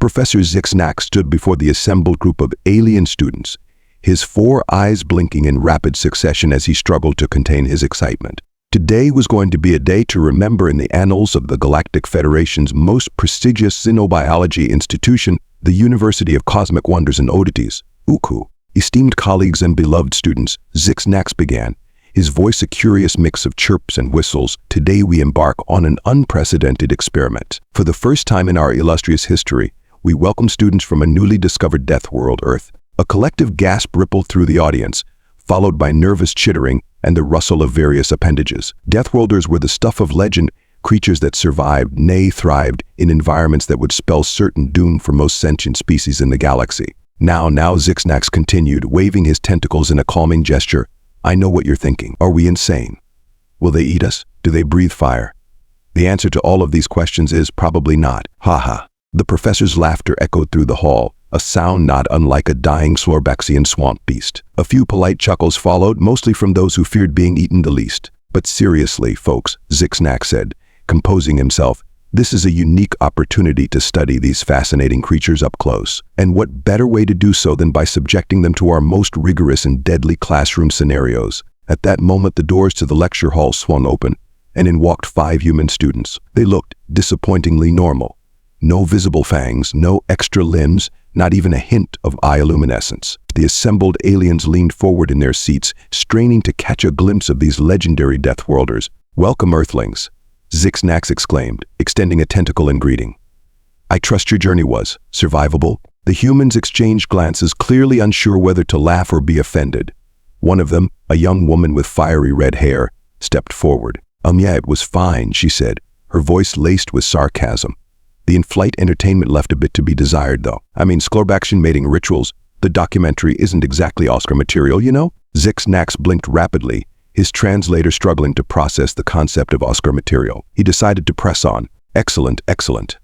Professor Zixnax stood before the assembled group of alien students, his 4 eyes blinking in rapid succession as he struggled to contain his excitement. Today was going to be a day to remember in the annals of the Galactic Federation's most prestigious xenobiology institution, the University of Cosmic Wonders and Oddities, UCWO. Esteemed colleagues and beloved students, Zixnax began, his voice a curious mix of chirps and whistles. Today we embark on an unprecedented experiment. For the first time in our illustrious history, we welcome students from a newly discovered death world, Earth. A collective gasp rippled through the audience, followed by nervous chittering and the rustle of various appendages. Deathworlders were the stuff of legend, creatures that survived, nay thrived, in environments that would spell certain doom for most sentient species in the galaxy. Now, Zixnax continued, waving his tentacles in a calming gesture. I know what you're thinking. Are we insane? Will they eat us? Do they breathe fire? The answer to all of these questions is probably not. Ha ha. The professor's laughter echoed through the hall, a sound not unlike a dying Slorbaxian swamp beast. A few polite chuckles followed, mostly from those who feared being eaten the least. But seriously, folks, Zixnax said, composing himself, this is a unique opportunity to study these fascinating creatures up close. And what better way to do so than by subjecting them to our most rigorous and deadly classroom scenarios? At that moment, the doors to the lecture hall swung open, and in walked 5 human students. They looked disappointingly normal. No visible fangs, no extra limbs, not even a hint of eye luminescence. The assembled aliens leaned forward in their seats, straining to catch a glimpse of these legendary Deathworlders. Welcome, Earthlings, Zixnax exclaimed, extending a tentacle in greeting. I trust your journey was survivable. The humans exchanged glances, clearly unsure whether to laugh or be offended. One of them, a young woman with fiery red hair, stepped forward. Yeah, it was fine, she said, her voice laced with sarcasm. The in-flight entertainment left a bit to be desired, though. I mean, Sklorbaxian mating rituals, the documentary isn't exactly Oscar material, you know? Zixnax blinked rapidly, his translator struggling to process the concept of Oscar material. He decided to press on. Excellent, excellent.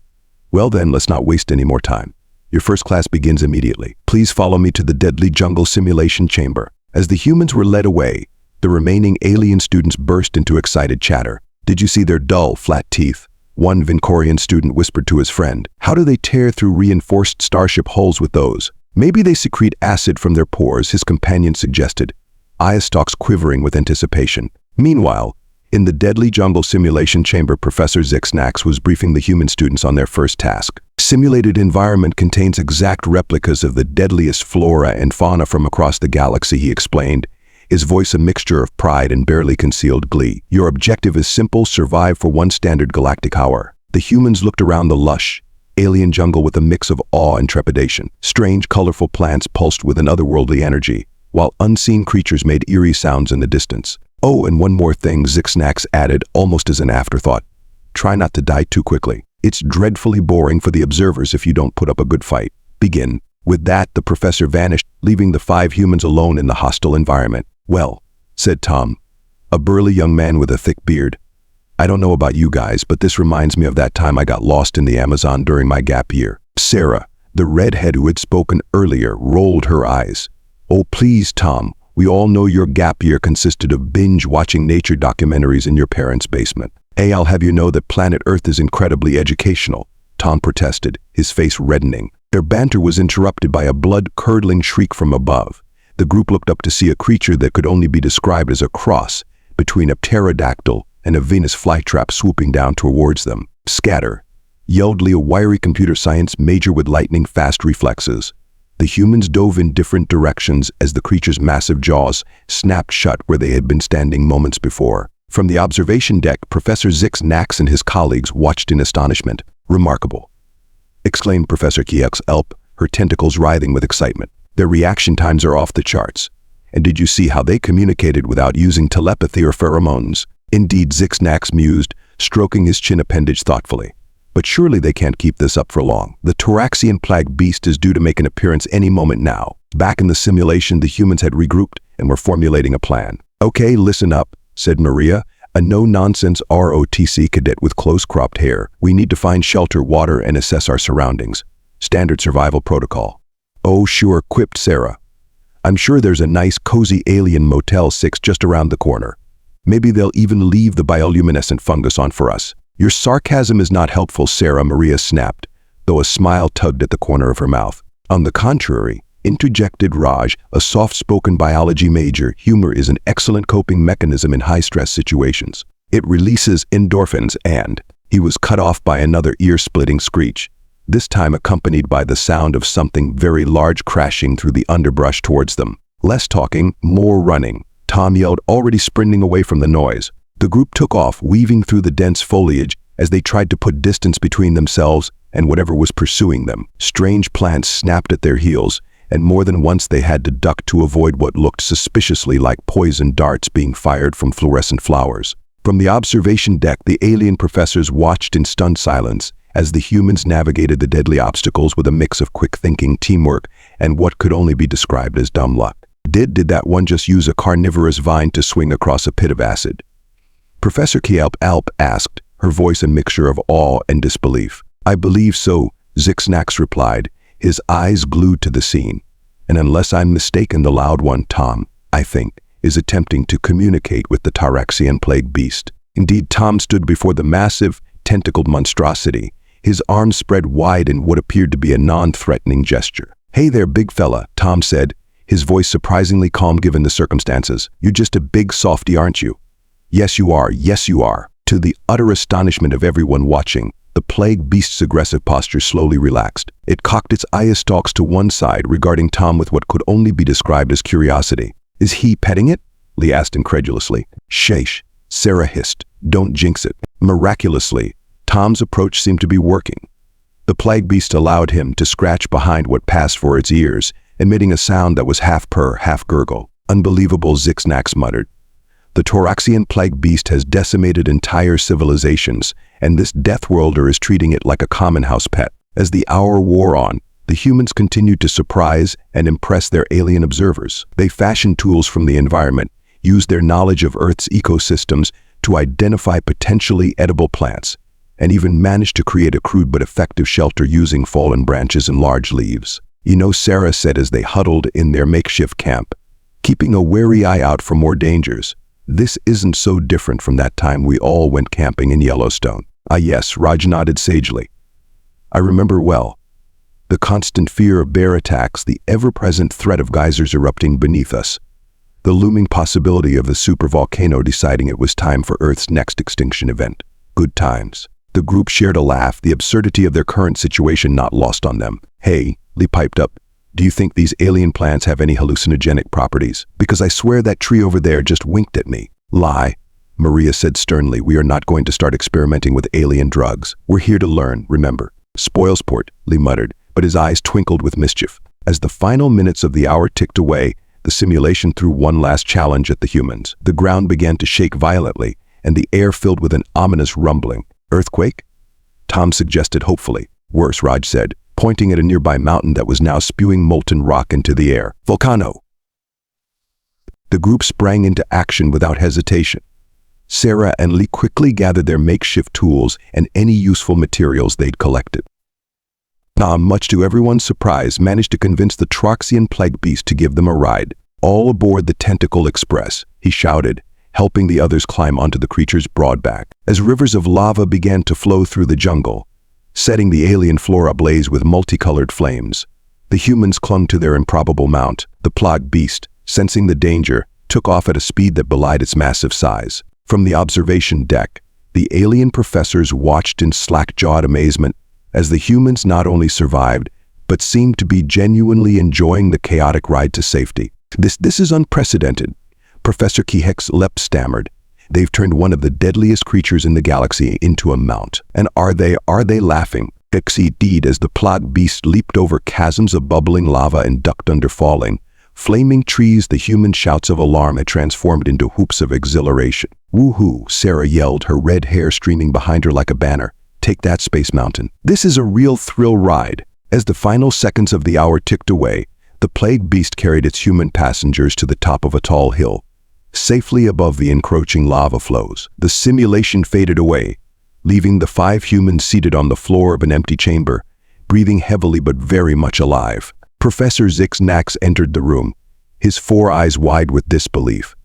Well then, let's not waste any more time. Your first class begins immediately. Please follow me to the deadly jungle simulation chamber. As the humans were led away, the remaining alien students burst into excited chatter. Did you see their dull, flat teeth? One Vincorian student whispered to his friend. How do they tear through reinforced starship hulls with those? Maybe they secrete acid from their pores, his companion suggested, eye stalks quivering with anticipation. Meanwhile, in the deadly jungle simulation chamber, Professor Zixnax was briefing the human students on their first task. Simulated environment contains exact replicas of the deadliest flora and fauna from across the galaxy, he explained, his voice a mixture of pride and barely concealed glee. Your objective is simple, survive for 1 standard galactic hour. The humans looked around the lush, alien jungle with a mix of awe and trepidation. Strange, colorful plants pulsed with an otherworldly energy, while unseen creatures made eerie sounds in the distance. Oh, and one more thing, Zixnax added, almost as an afterthought. Try not to die too quickly. It's dreadfully boring for the observers if you don't put up a good fight. Begin. With that, the professor vanished, leaving the 5 humans alone in the hostile environment. Well, said Tom, a burly young man with a thick beard. I don't know about you guys, but this reminds me of that time I got lost in the Amazon during my gap year. Sarah, the redhead who had spoken earlier, rolled her eyes. Oh, please, Tom, we all know your gap year consisted of binge-watching nature documentaries in your parents' basement. Hey, I'll have you know that planet Earth is incredibly educational, Tom protested, his face reddening. Their banter was interrupted by a blood-curdling shriek from above. The group looked up to see a creature that could only be described as a cross between a pterodactyl and a Venus flytrap swooping down towards them. Scatter, yelled Lee, a wiry computer science major with lightning-fast reflexes. The humans dove in different directions as the creature's massive jaws snapped shut where they had been standing moments before. From the observation deck, Professor Zixnax and his colleagues watched in astonishment. Remarkable, exclaimed Professor Elp, her tentacles writhing with excitement. Their reaction times are off the charts. And did you see how they communicated without using telepathy or pheromones? Indeed, Zixnax mused, stroking his chin appendage thoughtfully. But surely they can't keep this up for long. The Toraxian plague beast is due to make an appearance any moment now. Back in the simulation, the humans had regrouped and were formulating a plan. Okay, listen up, said Maria, a no-nonsense ROTC cadet with close-cropped hair. We need to find shelter, water, and assess our surroundings. Standard survival protocol. Oh, sure, quipped Sarah. I'm sure there's a nice, cozy alien Motel 6 just around the corner. Maybe they'll even leave the bioluminescent fungus on for us. Your sarcasm is not helpful, Sarah, Maria snapped, though a smile tugged at the corner of her mouth. On the contrary, interjected Raj, a soft-spoken biology major, humor is an excellent coping mechanism in high-stress situations. It releases endorphins and... He was cut off by another ear-splitting screech, this time accompanied by the sound of something very large crashing through the underbrush towards them. Less talking, more running, Tom yelled, already sprinting away from the noise. The group took off, weaving through the dense foliage as they tried to put distance between themselves and whatever was pursuing them. Strange plants snapped at their heels, and more than once they had to duck to avoid what looked suspiciously like poison darts being fired from fluorescent flowers. From the observation deck, the alien professors watched in stunned silence as the humans navigated the deadly obstacles with a mix of quick thinking, teamwork, and what could only be described as dumb luck. Did that one just use a carnivorous vine to swing across a pit of acid? Professor Alp asked, her voice a mixture of awe and disbelief. I believe so, Zixnax replied, his eyes glued to the scene. And unless I'm mistaken, the loud one, Tom, I think, is attempting to communicate with the Taraxian plague beast. Indeed, Tom stood before the massive, tentacled monstrosity, his arms spread wide in what appeared to be a non-threatening gesture. Hey there, big fella, Tom said, his voice surprisingly calm given the circumstances. You're just a big softy, aren't you? Yes, you are. Yes, you are. To the utter astonishment of everyone watching, the plague beast's aggressive posture slowly relaxed. It cocked its eye stalks to one side, regarding Tom with what could only be described as curiosity. Is he petting it? Lee asked incredulously. Sheesh, Sarah hissed. Don't jinx it. Miraculously, Tom's approach seemed to be working. The plague beast allowed him to scratch behind what passed for its ears, emitting a sound that was half purr, half gurgle. Unbelievable, Zixnax muttered. The Toraxian plague beast has decimated entire civilizations, and this Deathworlder is treating it like a common house pet. As the hour wore on, the humans continued to surprise and impress their alien observers. They fashioned tools from the environment, used their knowledge of Earth's ecosystems to identify potentially edible plants, and even managed to create a crude but effective shelter using fallen branches and large leaves. You know, Sarah said as they huddled in their makeshift camp, keeping a wary eye out for more dangers. This isn't so different from that time we all went camping in Yellowstone. Ah yes, Raj nodded sagely. I remember well. The constant fear of bear attacks, the ever-present threat of geysers erupting beneath us, the looming possibility of the supervolcano deciding it was time for Earth's next extinction event. Good times. The group shared a laugh, the absurdity of their current situation not lost on them. Hey, Lee piped up, do you think these alien plants have any hallucinogenic properties? Because I swear that tree over there just winked at me. Lie, Maria said sternly. We are not going to start experimenting with alien drugs. We're here to learn, remember. Spoilsport, Lee muttered, but his eyes twinkled with mischief. As the final minutes of the hour ticked away, the simulation threw one last challenge at the humans. The ground began to shake violently, and the air filled with an ominous rumbling. Earthquake? Tom suggested hopefully. Worse, Raj said, pointing at a nearby mountain that was now spewing molten rock into the air. Volcano! The group sprang into action without hesitation. Sarah and Lee quickly gathered their makeshift tools and any useful materials they'd collected. Tom, much to everyone's surprise, managed to convince the Troxian plague beast to give them a ride. All aboard the Tentacle Express, he shouted, helping the others climb onto the creature's broad back. As rivers of lava began to flow through the jungle, setting the alien floor ablaze with multicolored flames, the humans clung to their improbable mount. The plague beast, sensing the danger, took off at a speed that belied its massive size. From the observation deck, the alien professors watched in slack-jawed amazement as the humans not only survived, but seemed to be genuinely enjoying the chaotic ride to safety. This is unprecedented, Professor Lepp stammered. They've turned one of the deadliest creatures in the galaxy into a mount. And are they laughing? Indeed, as the plague beast leaped over chasms of bubbling lava and ducked under falling, flaming trees, the human shouts of alarm had transformed into whoops of exhilaration. Woohoo, Sarah yelled, her red hair streaming behind her like a banner. Take that, Space Mountain. This is a real thrill ride. As the final seconds of the hour ticked away, the plague beast carried its human passengers to the top of a tall hill, safely above the encroaching lava flows. The simulation faded away, leaving the 5 humans seated on the floor of an empty chamber, breathing heavily but very much alive. Professor Zixnax entered the room, his 4 eyes wide with disbelief.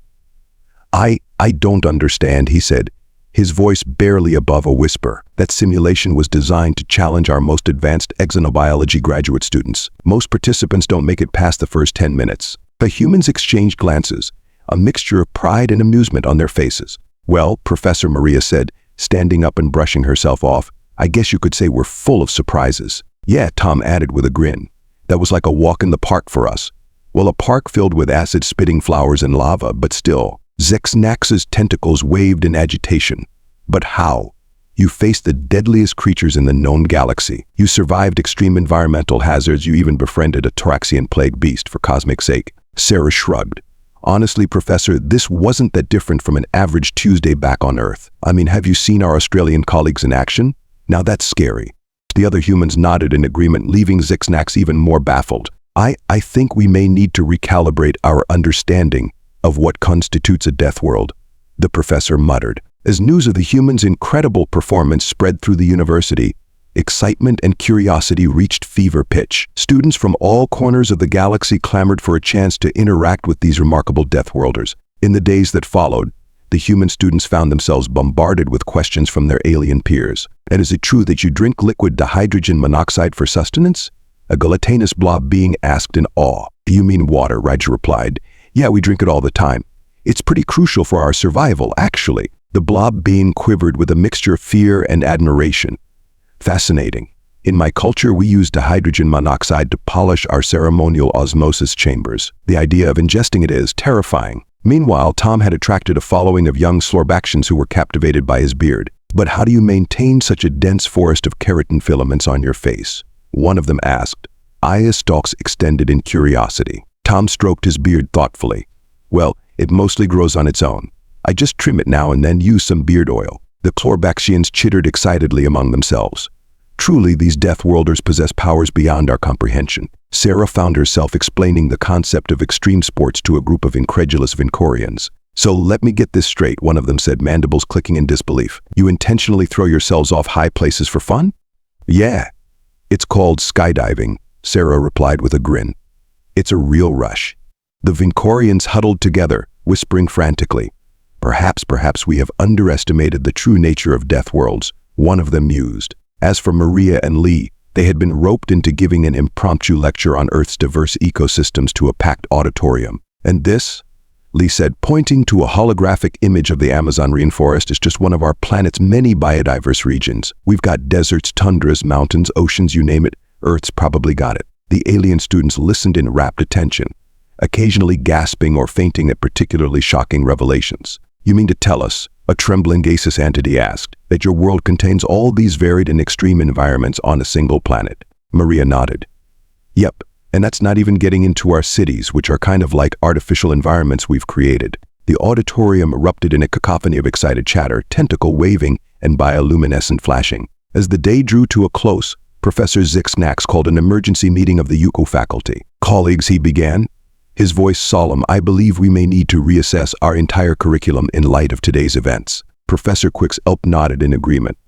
I don't understand, he said, his voice barely above a whisper. That simulation was designed to challenge our most advanced xenobiology graduate students. Most participants don't make it past the first 10 minutes. The humans exchanged glances, a mixture of pride and amusement on their faces. Well, Professor Maria said, standing up and brushing herself off, I guess you could say we're full of surprises. Yeah, Tom added with a grin. That was like a walk in the park for us. Well, a park filled with acid-spitting flowers and lava, but still. Zexnax's tentacles waved in agitation. But how? You faced the deadliest creatures in the known galaxy. You survived extreme environmental hazards. You even befriended a Toraxian plague beast for cosmic sake. Sarah shrugged. Honestly, Professor, this wasn't that different from an average Tuesday back on Earth. I mean, have you seen our Australian colleagues in action? Now that's scary. The other humans nodded in agreement, leaving Zexnax even more baffled. I think we may need to recalibrate our understanding of what constitutes a death world, the professor muttered. As news of the humans' incredible performance spread through the university, excitement and curiosity reached fever pitch. Students from all corners of the galaxy clamored for a chance to interact with these remarkable Deathworlders. In the days that followed, the human students found themselves bombarded with questions from their alien peers. And is it true that you drink liquid dihydrogen monoxide for sustenance? A gelatinous blob being asked in awe. Do you mean water? Roger replied. Yeah, we drink it all the time. It's pretty crucial for our survival, actually. The blob being quivered with a mixture of fear and admiration. Fascinating. In my culture, we use dihydrogen monoxide to polish our ceremonial osmosis chambers. The idea of ingesting it is terrifying. Meanwhile, Tom had attracted a following of young Slorbaxians who were captivated by his beard. But how do you maintain such a dense forest of keratin filaments on your face? One of them asked. Eye stalks extended in curiosity. Tom stroked his beard thoughtfully. Well, it mostly grows on its own. I just trim it now and then use some beard oil. The Chlorbaxians chittered excitedly among themselves. Truly, these Deathworlders possess powers beyond our comprehension. Sarah found herself explaining the concept of extreme sports to a group of incredulous Vincorians. So let me get this straight, one of them said, mandibles clicking in disbelief. You intentionally throw yourselves off high places for fun? Yeah. It's called skydiving, Sarah replied with a grin. It's a real rush. The Vincorians huddled together, whispering frantically. Perhaps we have underestimated the true nature of death worlds, one of them mused. As for Maria and Lee, they had been roped into giving an impromptu lecture on Earth's diverse ecosystems to a packed auditorium. And this, Lee said, pointing to a holographic image of the Amazon rainforest, is just one of our planet's many biodiverse regions. We've got deserts, tundras, mountains, oceans, you name it. Earth's probably got it. The alien students listened in rapt attention, occasionally gasping or fainting at particularly shocking revelations. You mean to tell us, a trembling gaseous entity asked, that your world contains all these varied and extreme environments on a single planet? Maria nodded. Yep, and that's not even getting into our cities, which are kind of like artificial environments we've created. The auditorium erupted in a cacophony of excited chatter, tentacle waving and bioluminescent flashing. As the day drew to a close, Professor Zexnax called an emergency meeting of the UCWO faculty. Colleagues, he began, his voice solemn, I believe we may need to reassess our entire curriculum in light of today's events. Professor Quix-Elp nodded in agreement.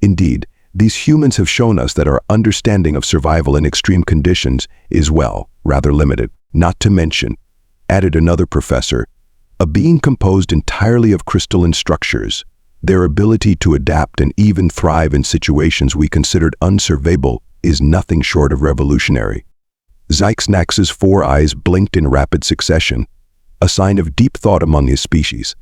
Indeed, these humans have shown us that our understanding of survival in extreme conditions is, well, rather limited. Not to mention, added another professor, a being composed entirely of crystalline structures, their ability to adapt and even thrive in situations we considered unsurveyable is nothing short of revolutionary. Zexnax's 4 eyes blinked in rapid succession, a sign of deep thought among his species.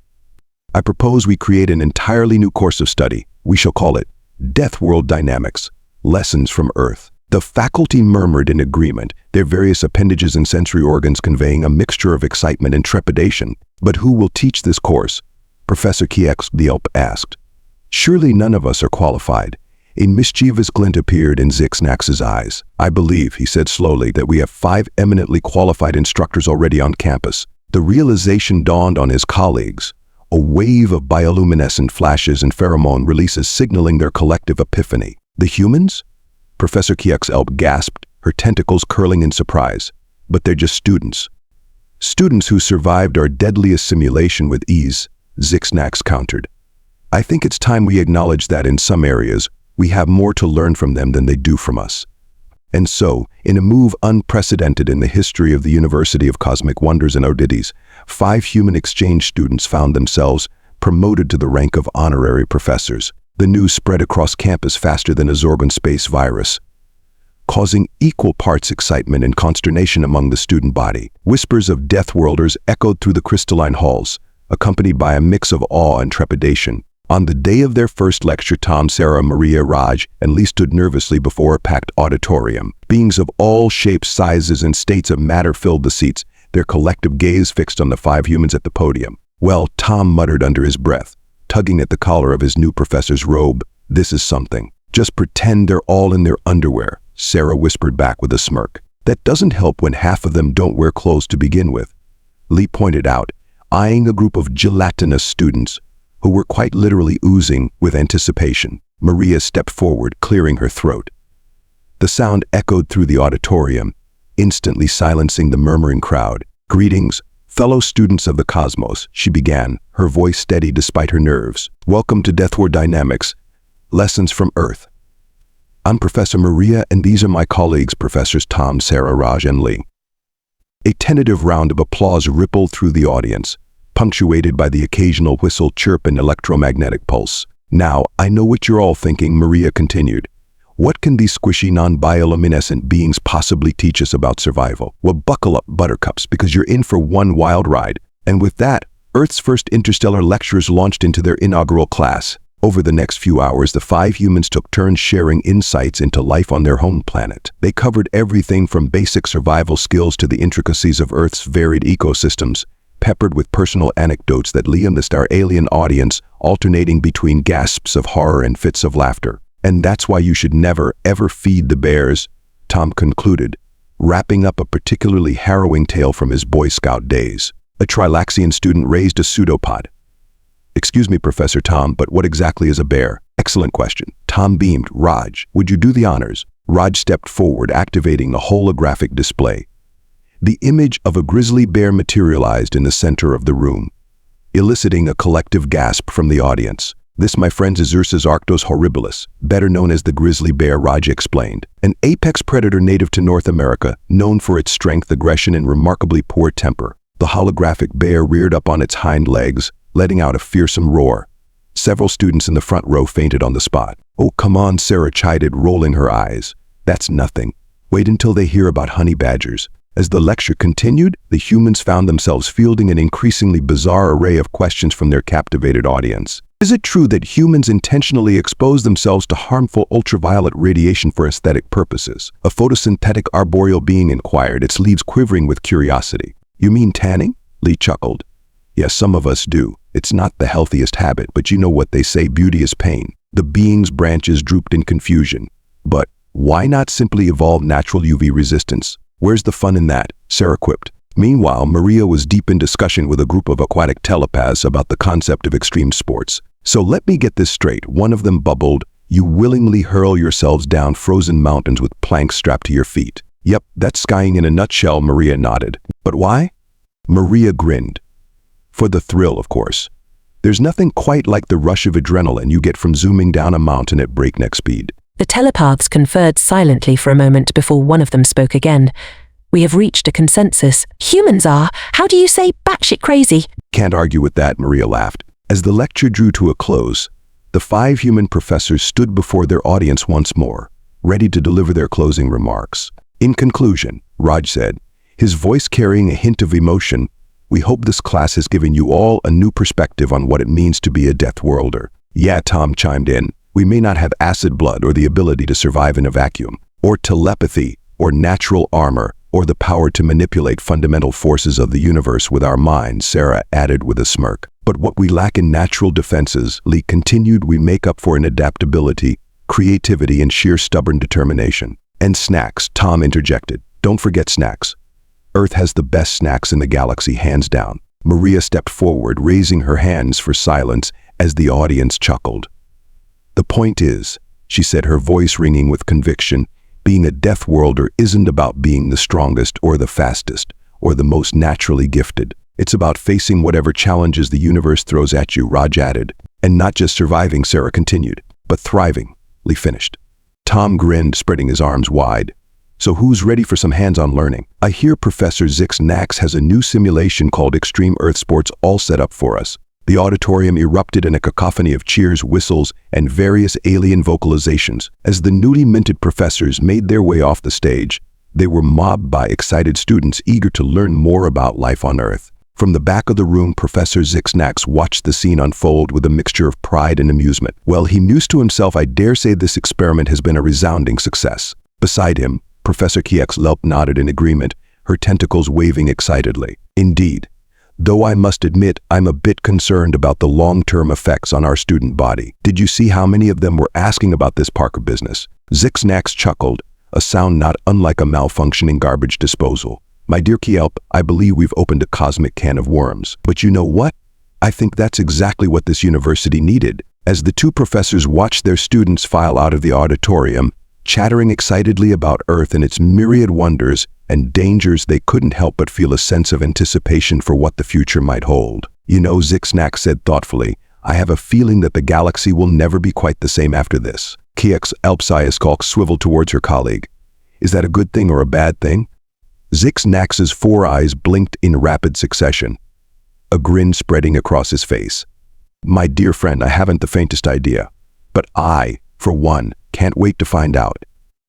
I propose we create an entirely new course of study. We shall call it Death World Dynamics, Lessons from Earth. The faculty murmured in agreement, their various appendages and sensory organs conveying a mixture of excitement and trepidation. But who will teach this course? Professor Quix-Elp asked. Surely none of us are qualified. A mischievous glint appeared in Zexnax's eyes. I believe, he said slowly, that we have 5 eminently qualified instructors already on campus. The realization dawned on his colleagues. A wave of bioluminescent flashes and pheromone releases signaling their collective epiphany. The humans? Professor Quix-Elp gasped, her tentacles curling in surprise. But they're just students. Students who survived our deadliest simulation with ease, Zexnax countered. I think it's time we acknowledge that in some areas, we have more to learn from them than they do from us. And so, in a move unprecedented in the history of the University of Cosmic Wonders and Oddities, 5 human exchange students found themselves promoted to the rank of honorary professors. The news spread across campus faster than a Zorgon space virus, causing equal parts excitement and consternation among the student body. Whispers of Deathworlders echoed through the crystalline halls, accompanied by a mix of awe and trepidation. On the day of their first lecture, Tom, Sarah, Maria, Raj, and Lee stood nervously before a packed auditorium. Beings of all shapes, sizes, and states of matter filled the seats, their collective gaze fixed on the 5 humans at the podium. "Well," Tom muttered under his breath, tugging at the collar of his new professor's robe, "this is something." "Just pretend they're all in their underwear," Sarah whispered back with a smirk. "That doesn't help when half of them don't wear clothes to begin with," Lee pointed out, eyeing a group of gelatinous students who were quite literally oozing with anticipation. Maria stepped forward, clearing her throat. The sound echoed through the auditorium, instantly silencing the murmuring crowd. "Greetings, fellow students of the cosmos," she began, her voice steady despite her nerves. "Welcome to Deathworld Dynamics, Lessons from Earth. I'm Professor Maria, and these are my colleagues, Professors Tom, Sarah, Raj, and Lee." A tentative round of applause rippled through the audience, punctuated by the occasional whistle, chirp, and electromagnetic pulse. "Now, I know what you're all thinking," Maria continued. "What can these squishy, non-bioluminescent beings possibly teach us about survival?" "Well, buckle up, buttercups, because you're in for one wild ride." And with that, Earth's first interstellar lecturers launched into their inaugural class. Over the next few hours, the 5 humans took turns sharing insights into life on their home planet. They covered everything from basic survival skills to the intricacies of Earth's varied ecosystems, peppered with personal anecdotes that lianised our alien audience, alternating between gasps of horror and fits of laughter. "And that's why you should never, ever feed the bears," Tom concluded, wrapping up a particularly harrowing tale from his Boy Scout days. A Trilaxian student raised a pseudopod. "Excuse me, Professor Tom, but what exactly is a bear?" "Excellent question." Tom beamed. "Raj, would you do the honors?" Raj stepped forward, activating a holographic display. The image of a grizzly bear materialized in the center of the room, eliciting a collective gasp from the audience. "This, my friends, is Ursus arctos horribilis, better known as the grizzly bear," Raj explained. "An apex predator native to North America, known for its strength, aggression, and remarkably poor temper." The holographic bear reared up on its hind legs, letting out a fearsome roar. Several students in the front row fainted on the spot. "Oh, come on," Sarah chided, rolling her eyes. "That's nothing. Wait until they hear about honey badgers." As the lecture continued, the humans found themselves fielding an increasingly bizarre array of questions from their captivated audience. Is it true that humans intentionally expose themselves to harmful ultraviolet radiation for aesthetic purposes? A photosynthetic arboreal being inquired, its leaves quivering with curiosity. "You mean tanning?" Lee chuckled. "Yes, some of us do. It's not the healthiest habit, but you know what they say, beauty is pain." The being's branches drooped in confusion. "But why not simply evolve natural UV resistance? Where's the fun in that?" Sarah quipped. Meanwhile, Maria was deep in discussion with a group of aquatic telepaths about the concept of extreme sports. "So let me get this straight," one of them bubbled. "You willingly hurl yourselves down frozen mountains with planks strapped to your feet." "Yep, that's skiing in a nutshell," Maria nodded. "But why?" Maria grinned. "For the thrill, of course. There's nothing quite like the rush of adrenaline you get from zooming down a mountain at breakneck speed." The telepaths conferred silently for a moment before one of them spoke again. "We have reached a consensus. Humans are, how do you say, batshit crazy?" "Can't argue with that," Maria laughed. As the lecture drew to a close, the 5 human professors stood before their audience once more, ready to deliver their closing remarks. "In conclusion," Raj said, his voice carrying a hint of emotion, "we hope this class has given you all a new perspective on what it means to be a Deathworlder." "Yeah," Tom chimed in. "We may not have acid blood or the ability to survive in a vacuum, or telepathy, or natural armor, or the power to manipulate fundamental forces of the universe with our minds," Sarah added with a smirk. "But what we lack in natural defenses," Lee continued, "we make up for in adaptability, creativity, and sheer stubborn determination." "And snacks," Tom interjected. "Don't forget snacks. Earth has the best snacks in the galaxy, hands down." Maria stepped forward, raising her hands for silence as the audience chuckled. "The point is," she said, her voice ringing with conviction, "being a Deathworlder isn't about being the strongest or the fastest or the most naturally gifted. It's about facing whatever challenges the universe throws at you," Raj added. "And not just surviving," Sarah continued, "but thriving," Lee finished. Tom grinned, spreading his arms wide. "So who's ready for some hands-on learning? I hear Professor Zix Nax has a new simulation called Extreme Earth Sports all set up for us." The auditorium erupted in a cacophony of cheers, whistles, and various alien vocalizations. As the newly minted professors made their way off the stage, they were mobbed by excited students eager to learn more about life on Earth. From the back of the room, Professor Zixnax watched the scene unfold with a mixture of pride and amusement. Well, he mused to himself, I dare say this experiment has been a resounding success. Beside him, Professor Kiexlelp nodded in agreement, her tentacles waving excitedly. Indeed, though I must admit I'm a bit concerned about the long-term effects on our student body. Did you see how many of them were asking about this Parker business? Zixnax chuckled, a sound not unlike a malfunctioning garbage disposal. My dear Kielp, I believe we've opened a cosmic can of worms. But you know what? I think that's exactly what this university needed. As the two professors watched their students file out of the auditorium, chattering excitedly about Earth and its myriad wonders and dangers, they couldn't help but feel a sense of anticipation for what the future might hold. You know, Zixnax said thoughtfully, I have a feeling that the galaxy will never be quite the same after this. Kiexlelp swiveled towards her colleague. Is that a good thing or a bad thing? Zixnax's four eyes blinked in rapid succession, a grin spreading across his face. My dear friend, I haven't the faintest idea, but I, for one, can't wait to find out.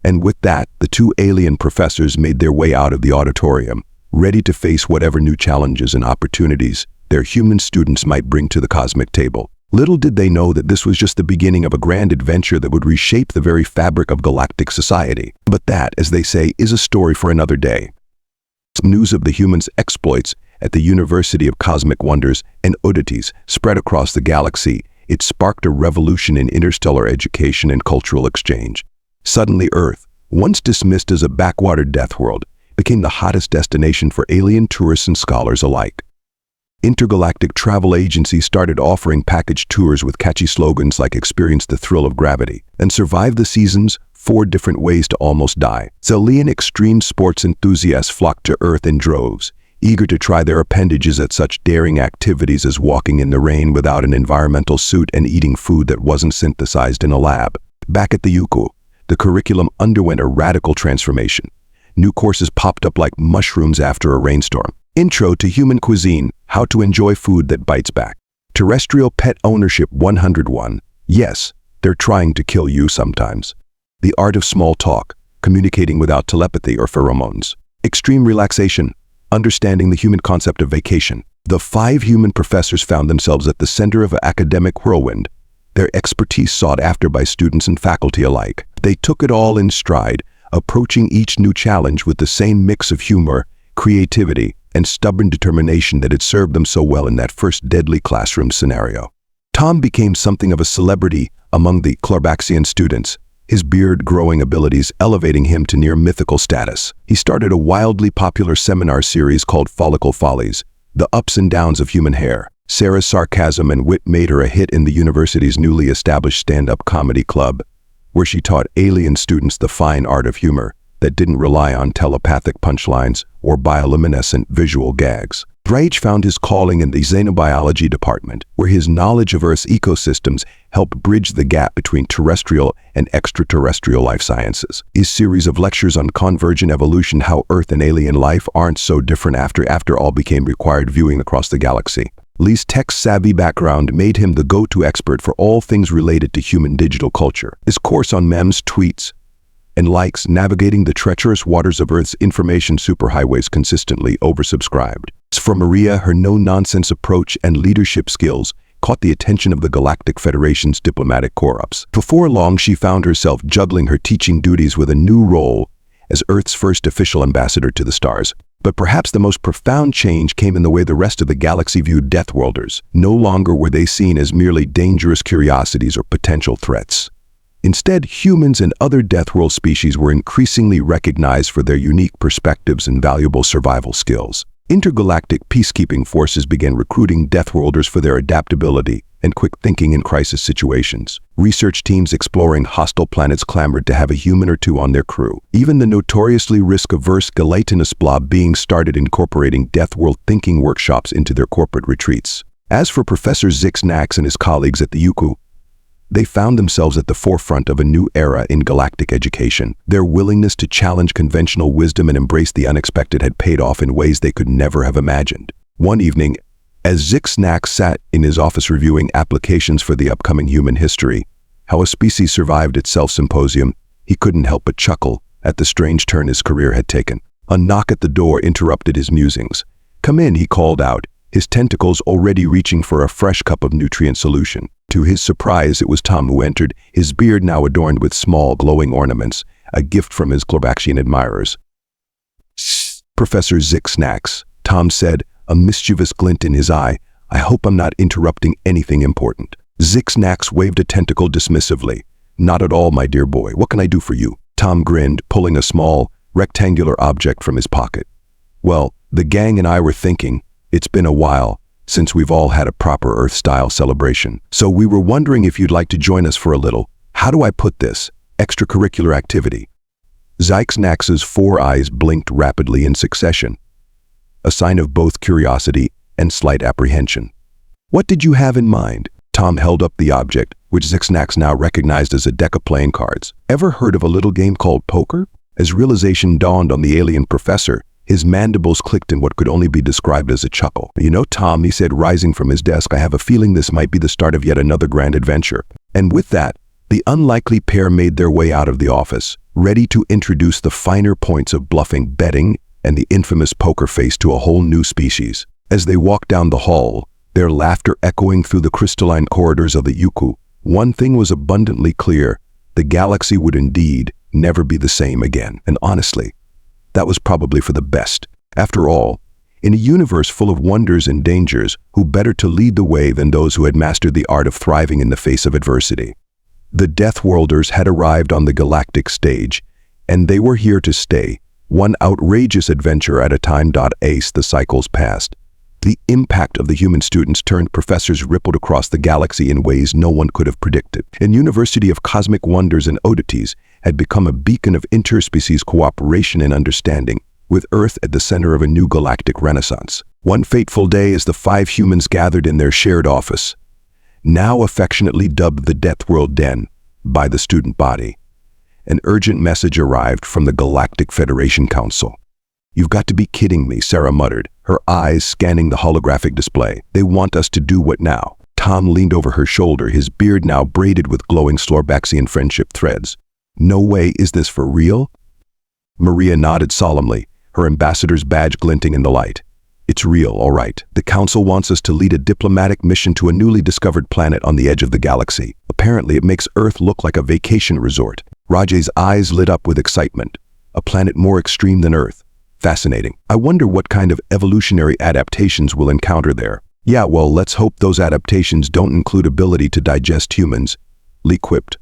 And with that, the two alien professors made their way out of the auditorium, ready to face whatever new challenges and opportunities their human students might bring to the cosmic table. Little did they know that this was just the beginning of a grand adventure that would reshape the very fabric of galactic society. But that, as they say, is a story for another day. News of the humans' exploits at the University of Cosmic Wonders and Oddities spread across the galaxy. It sparked a revolution in interstellar education and cultural exchange. Suddenly, Earth, once dismissed as a backwater death world, became the hottest destination for alien tourists and scholars alike. Intergalactic travel agencies started offering package tours with catchy slogans like "Experience the thrill of gravity" and "Survive the seasons, 4 different ways to almost die." Zillion extreme sports enthusiasts flocked to Earth in droves, eager to try their appendages at such daring activities as walking in the rain without an environmental suit and eating food that wasn't synthesized in a lab. Back at the UCWO, the curriculum underwent a radical transformation. New courses popped up like mushrooms after a rainstorm. Intro to Human Cuisine, How to Enjoy Food That Bites Back. Terrestrial Pet Ownership 101. Yes, they're trying to kill you sometimes. The Art of Small Talk, Communicating Without Telepathy or Pheromones. Extreme Relaxation, Understanding the Human Concept of Vacation. The 5 human professors found themselves at the center of an academic whirlwind, their expertise sought after by students and faculty alike. They took it all in stride, approaching each new challenge with the same mix of humor, creativity, and stubborn determination that had served them so well in that first deadly classroom scenario. Tom became something of a celebrity among the Clarbaxian students, his beard-growing abilities elevating him to near mythical status. He started a wildly popular seminar series called Follicle Follies, The Ups and Downs of Human Hair. Sarah's sarcasm and wit made her a hit in the university's newly established stand-up comedy club, where she taught alien students the fine art of humor that didn't rely on telepathic punchlines or bioluminescent visual gags. Drage found his calling in the xenobiology department, where his knowledge of Earth's ecosystems helped bridge the gap between terrestrial and extraterrestrial life sciences. His series of lectures on convergent evolution, how Earth and alien life aren't so different after all became required viewing across the galaxy. Lee's tech-savvy background made him the go-to expert for all things related to human digital culture. His course on memes, tweets, and likes navigating the treacherous waters of Earth's information superhighways consistently oversubscribed. As for Maria, her no-nonsense approach and leadership skills caught the attention of the Galactic Federation's diplomatic corps. Before long, she found herself juggling her teaching duties with a new role as Earth's first official ambassador to the stars. But perhaps the most profound change came in the way the rest of the galaxy viewed Deathworlders. No longer were they seen as merely dangerous curiosities or potential threats. Instead, humans and other Deathworld species were increasingly recognized for their unique perspectives and valuable survival skills. Intergalactic peacekeeping forces began recruiting Deathworlders for their adaptability and quick thinking in crisis situations. Research teams exploring hostile planets clamored to have a human or two on their crew. Even the notoriously risk-averse gelatinous blob beings started incorporating Deathworld thinking workshops into their corporate retreats. As for Professor Zixnax and his colleagues at the UCWO, they found themselves at the forefront of a new era in galactic education. Their willingness to challenge conventional wisdom and embrace the unexpected had paid off in ways they could never have imagined. One evening, As Zixnax sat in his office reviewing applications for the upcoming Human History, How a Species Survived Itself symposium, he couldn't help but chuckle at the strange turn his career had taken. A knock at the door interrupted his musings. "Come in," he called out, his tentacles already reaching for a fresh cup of nutrient solution. To his surprise, it was Tom who entered, his beard now adorned with small, glowing ornaments, a gift from his Globaxian admirers. "Professor Zixnax," Tom said, a mischievous glint in his eye. "I hope I'm not interrupting anything important." Zixnax waved a tentacle dismissively. "Not at all, my dear boy. What can I do for you?" Tom grinned, pulling a small, rectangular object from his pocket. "Well, the gang and I were thinking, it's been a while since we've all had a proper Earth-style celebration. So we were wondering if you'd like to join us for a little, how do I put this, extracurricular activity." Zixnax's 4 eyes blinked rapidly in succession, a sign of both curiosity and slight apprehension. "What did you have in mind?" Tom held up the object, which Zixnax now recognized as a deck of playing cards. "Ever heard of a little game called poker?" As realization dawned on the alien professor, his mandibles clicked in what could only be described as a chuckle. "You know, Tom," he said, rising from his desk, "I have a feeling this might be the start of yet another grand adventure." And with that, the unlikely pair made their way out of the office, ready to introduce the finer points of bluffing, betting, and the infamous poker face to a whole new species. As they walked down the hall, their laughter echoing through the crystalline corridors of the UCWO, one thing was abundantly clear: the galaxy would indeed never be the same again. And honestly, that was probably for the best. After all, in a universe full of wonders and dangers, who better to lead the way than those who had mastered the art of thriving in the face of adversity? The Deathworlders had arrived on the Galactic stage, and they were here to stay, one outrageous adventure at a time. Ace the cycles passed. The impact of the human students turned professors rippled across the galaxy in ways no one could have predicted. An University of Cosmic Wonders and Oddities had become a beacon of interspecies cooperation and understanding, with Earth at the center of a new galactic renaissance. One fateful day, as the 5 humans gathered in their shared office, now affectionately dubbed the Deathworld Den by the student body, an urgent message arrived from the Galactic Federation Council. "You've got to be kidding me," Sarah muttered, her eyes scanning the holographic display. "They want us to do what now?" Tom leaned over her shoulder, his beard now braided with glowing Slorbaxian friendship threads. "No way, is this for real?" Maria nodded solemnly, her ambassador's badge glinting in the light. "It's real, all right. The Council wants us to lead a diplomatic mission to a newly discovered planet on the edge of the galaxy. Apparently, it makes Earth look like a vacation resort." Rajay's eyes lit up with excitement. "A planet more extreme than Earth. Fascinating. I wonder what kind of evolutionary adaptations we'll encounter there." "Yeah, well, let's hope those adaptations don't include ability to digest humans," Lee quipped,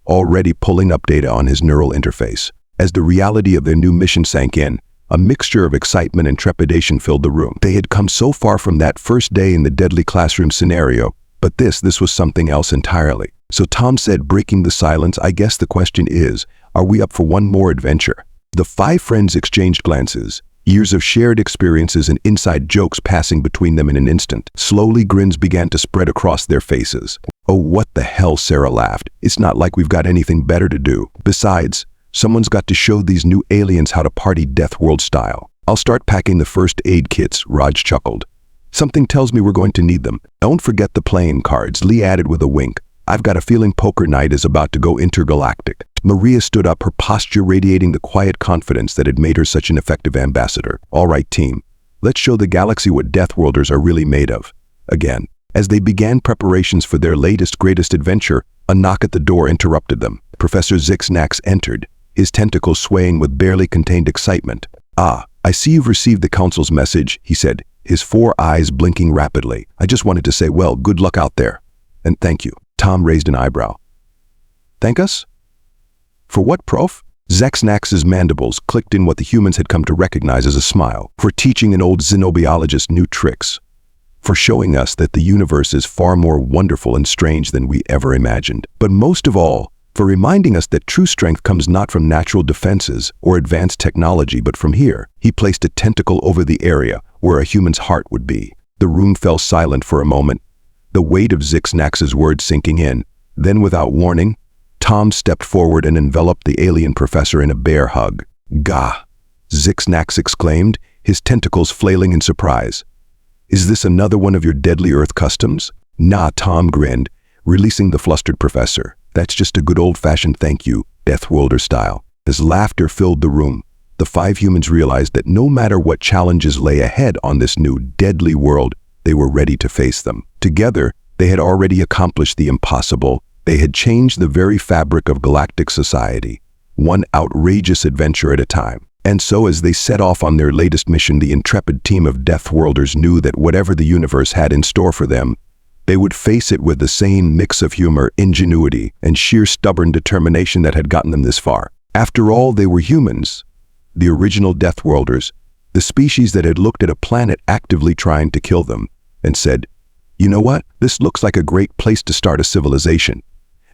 already pulling up data on his neural interface. As the reality of their new mission sank in, a mixture of excitement and trepidation filled the room. They had come so far from that first day in the deadly classroom scenario, but this was something else entirely. So Tom said, breaking the silence, "I guess the question is, are we up for one more adventure?" The 5 friends exchanged glances, years of shared experiences and inside jokes passing between them in an instant. Slowly, grins began to spread across their faces. "Oh, what the hell," Sarah laughed. "It's not like we've got anything better to do. Besides, someone's got to show these new aliens how to party Deathworld style." "I'll start packing the first aid kits," Raj chuckled. "Something tells me we're going to need them." "Don't forget the playing cards," Lee added with a wink. "I've got a feeling poker night is about to go intergalactic." Maria stood up, her posture radiating the quiet confidence that had made her such an effective ambassador. "All right, team. Let's show the galaxy what Deathworlders are really made of." Again, as they began preparations for their latest, greatest adventure, a knock at the door interrupted them. Professor Zixnax entered, his tentacles swaying with barely contained excitement. "Ah, I see you've received the Council's message," he said, his 4 eyes blinking rapidly. "I just wanted to say, well, good luck out there. And thank you." Tom raised an eyebrow. "Thank us? For what, Prof?" Zixnax's mandibles clicked in what the humans had come to recognize as a smile. "For teaching an old xenobiologist new tricks. For showing us that the universe is far more wonderful and strange than we ever imagined. But most of all, for reminding us that true strength comes not from natural defenses or advanced technology, but from here." He placed a tentacle over the area where a human's heart would be. The room fell silent for a moment, the weight of Zixnax's words sinking in. Then, without warning, Tom stepped forward and enveloped the alien professor in a bear hug. "Gah!" Zixnax exclaimed, his tentacles flailing in surprise. Is this another one of your deadly Earth customs? Nah, Tom grinned, releasing the flustered professor. That's just a good old-fashioned thank you, Deathworlder style. As laughter filled the room, the 5 humans realized that no matter what challenges lay ahead on this new deadly world, they were ready to face them. Together, they had already accomplished the impossible. They had changed the very fabric of galactic society, one outrageous adventure at a time. And so as they set off on their latest mission, the intrepid team of Deathworlders knew that whatever the universe had in store for them, they would face it with the same mix of humor, ingenuity, and sheer stubborn determination that had gotten them this far. After all, they were humans, the original Deathworlders, the species that had looked at a planet actively trying to kill them, and said, "You know what? This looks like a great place to start a civilization."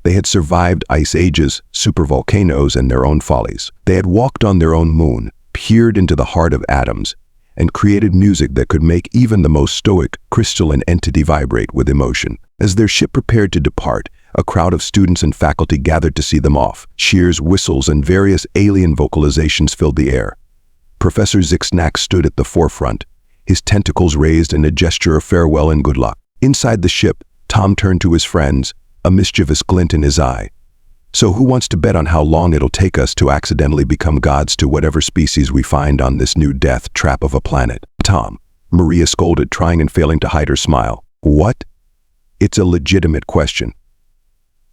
They had survived ice ages, supervolcanoes, and their own follies. They had walked on their own moon, peered into the heart of atoms, and created music that could make even the most stoic, crystalline entity vibrate with emotion. As their ship prepared to depart, a crowd of students and faculty gathered to see them off. Cheers, whistles, and various alien vocalizations filled the air. Professor Zixnack stood at the forefront, his tentacles raised in a gesture of farewell and good luck. Inside the ship, Tom turned to his friends, a mischievous glint in his eye. "So who wants to bet on how long it'll take us to accidentally become gods to whatever species we find on this new death trap of a planet?" "Tom," Maria scolded, trying and failing to hide her smile. "What?" "It's a legitimate question.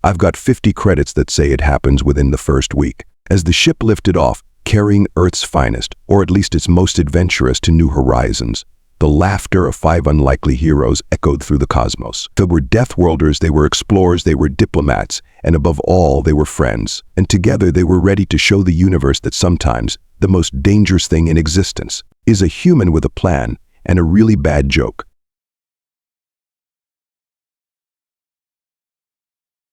I've got 50 credits that say it happens within the first week." As the ship lifted off, carrying Earth's finest, or at least its most adventurous, to new horizons, the laughter of 5 unlikely heroes echoed through the cosmos. They were Deathworlders, they were explorers, they were diplomats, and above all, they were friends. And together they were ready to show the universe that sometimes the most dangerous thing in existence is a human with a plan and a really bad joke.